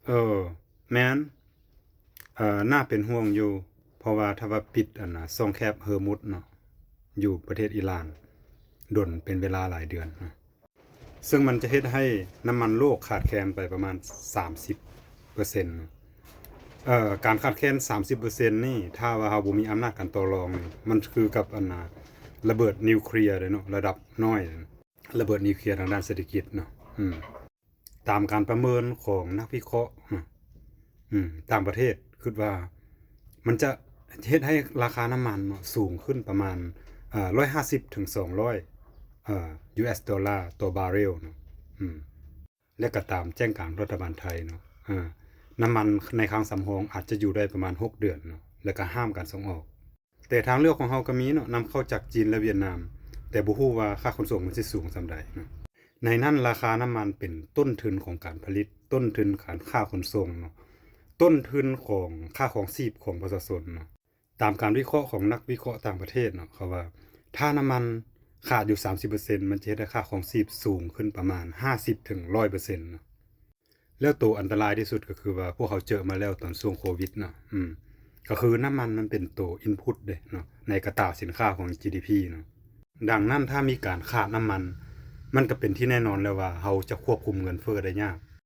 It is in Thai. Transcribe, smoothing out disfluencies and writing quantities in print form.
เออแม่นน่าเป็นห่วงอยู่เพราะว่าถ้าว่าปิดช่องแคบเฮอร์มุซเนาะอยู่ประเทศอิหร่านดนเป็นเวลาหลายเดือนนะซึ่งมันจะเฮ็ดให้น้ำมันโลกขาดแคลนไปประมาณ30%เนาะการขาดแคลน30%นี่ถ้าว่าเราบ่มีอำนาจการต่อรองนี่มันคือกับระเบิดนิวเคลียร์เลยเนาะระดับน้อยระเบิดนิวเคลียร์ทางด้านเศรษฐกิจเนาะตามการประเมินของนักวิเคราะห์ต่างประเทศคิดว่ามันจะเฮ็ดให้ราคาน้ำมันเนาะสูงขึ้นประมาณ150ถึง200US ดอลลาร์ต่อบาร์เรลเนาะและก็ตามแจ้งการรัฐบาลไทยเนาะน้ำมันในคลังสำรองอาจจะอยู่ได้ประมาณ6เดือนเนาะแล้วก็ห้ามการส่งออกแต่ทางเลือกของเฮาก็มีเนาะนำเข้าจากจีนและเวียดนามแต่บ่ฮู้ว่าค่าขนส่งมันสิสูงส่าใดเนาะในนั้นราคาน้ำมันเป็นต้นทุนของการผลิตต้นทุนการค่าขนส่งเนาะต้นทุนของค่าของชีพของประชาชนเนาะตามการวิเคราะห์ของนักวิเคราะห์ต่างประเทศเนาะเขาว่าถ้าน้ำมันขาดอยู่ 30% มันจะเฮ็ดให้ค่าของชีพสูงขึ้นประมาณ50ถึง100%เนาะแล้วตัวอันตรายที่สุดก็คือว่าพวกเขาเจอมาแล้วตอนช่วงโควิดเนาะก็คือน้ำมันเป็นตัว input เด้เนาะในกระตาสินค้าของ GDP เนาะดังนั้นถ้ามีการขาดน้ำมันก็เป็นที่แน่นอนแล้วว่าเราจะควบคุมเงินเฟ้อได้ยาก